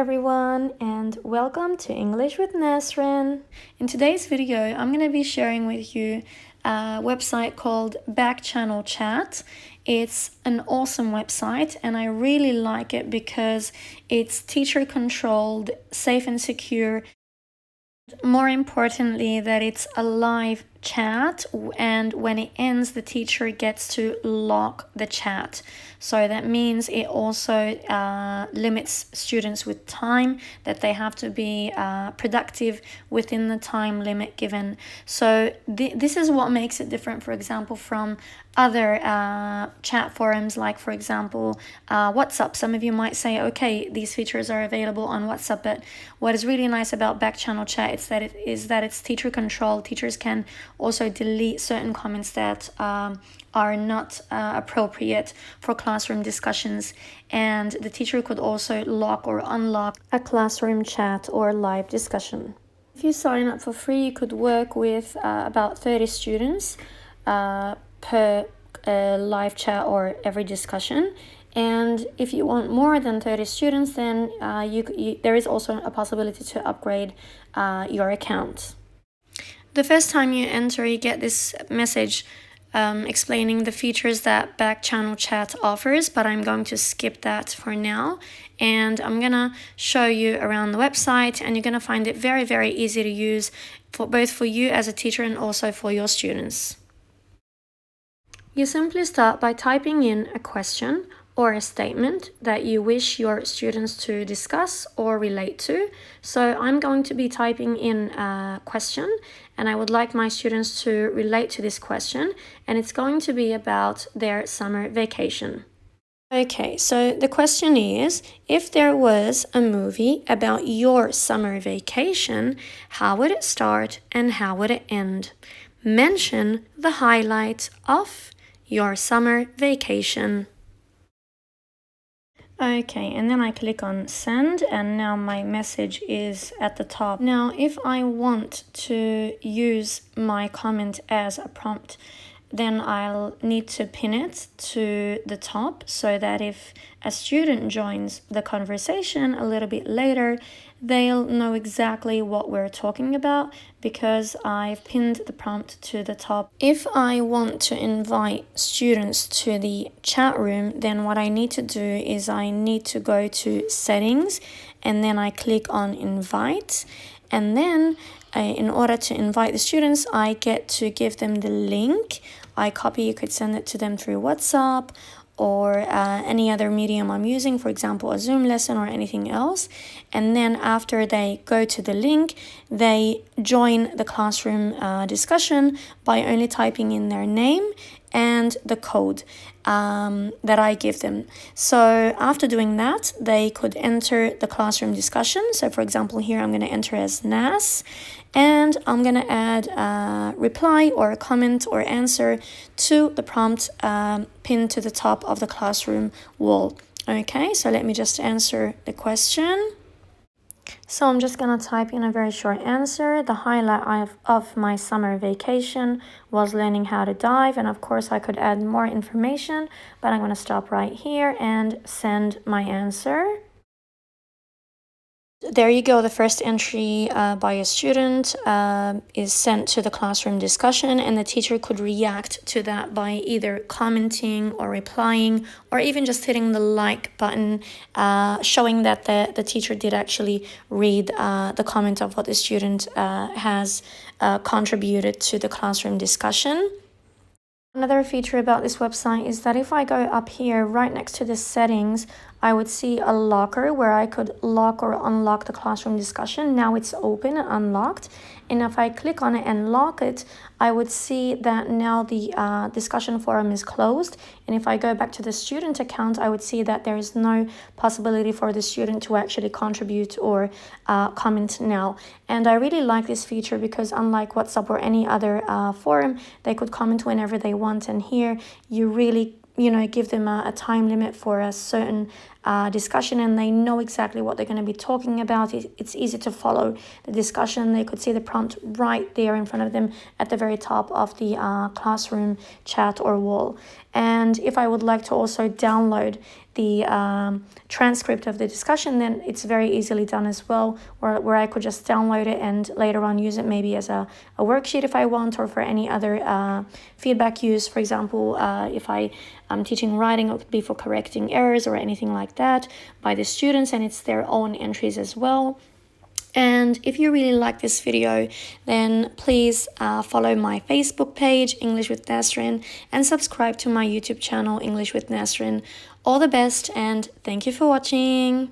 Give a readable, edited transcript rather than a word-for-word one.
everyone, and welcome to English with Nasrin. In today's video, I'm going to be sharing with you a website called Backchannel Chat. It's an awesome website and I really like it because it's teacher controlled, safe and secure. More importantly, that it's a live chat, and when it ends the teacher gets to lock the chat. So that means it also limits students with time, that they have to be productive within the time limit given. So this is what makes it different, for example, from other chat forums, like for example WhatsApp. Some of you might say, okay, these features are available on WhatsApp, but what is really nice about Backchannel Chat is that it's teacher controlled. Teachers can also delete certain comments that are not appropriate for classroom discussions, and the teacher could also lock or unlock a classroom chat or live discussion. If you sign up for free, you could work with about 30 students per live chat or every discussion. And if you want more than 30 students, then there is also a possibility to upgrade your account. The first time you enter, you get this message explaining the features that Backchannel Chat offers, but I'm going to skip that for now. And I'm going to show you around the website, and you're going to find it very, very easy to use for both for you as a teacher and also for your students. You simply start by typing in a question or a statement that you wish your students to discuss or relate to. So I'm going to be typing in a question, and I would like my students to relate to this question, and it's going to be about their summer vacation. Okay, so the question is, if there was a movie about your summer vacation, how would it start and how would it end? Mention the highlights of your summer vacation. Okay, and then I click on send, and now my message is at the top. Now, if I want to use my comment as a prompt, then I'll need to pin it to the top so that if a student joins the conversation a little bit later, they'll know exactly what we're talking about because I've pinned the prompt to the top. If I want to invite students to the chat room, then what I need to do is I need to go to settings, and then I click on invite, and then in order to invite the students, I get to give them the link. I copy, you could send it to them through WhatsApp or any other medium I'm using, for example, a Zoom lesson or anything else. And then after they go to the link, they join the classroom discussion by only typing in their name and the code that I give them. So after doing that, they could enter the classroom discussion. So for example, here I'm going to enter as Nas, and I'm going to add a reply or a comment or answer to the prompt pinned to the top of the classroom wall. Okay, so let me just answer the question. So I'm just going to type in a very short answer. The highlight of my summer vacation was learning how to dive, and of course I could add more information, but I'm going to stop right here and send my answer. There you go, the first entry by a student is sent to the classroom discussion, and the teacher could react to that by either commenting or replying or even just hitting the like button, showing that the teacher did actually read the comment of what the student has contributed to the classroom discussion. Another feature about this website is that if I go up here right next to the settings, I would see a locker where I could lock or unlock the classroom discussion. Now it's open and unlocked. And if I click on it and lock it, I would see that now the discussion forum is closed. And if I go back to the student account, I would see that there is no possibility for the student to actually contribute or comment now. And I really like this feature because unlike WhatsApp or any other forum, they could comment whenever they want. And here you really give them a time limit for a certain discussion, and they know exactly what they're going to be talking about. It's easy to follow the discussion. They could see the prompt right there in front of them at the very top of the classroom chat or wall. And if I would like to also download the transcript of the discussion, then it's very easily done as well, where I could just download it and later on use it maybe as a worksheet if I want, or for any other feedback use. For example, if I'm teaching writing, it could be for correcting errors or anything like that by the students, and it's their own entries as well. And if you really like this video, then please follow my Facebook page, English with Nasrin, and subscribe to my YouTube channel, English with Nasrin. All the best, and thank you for watching.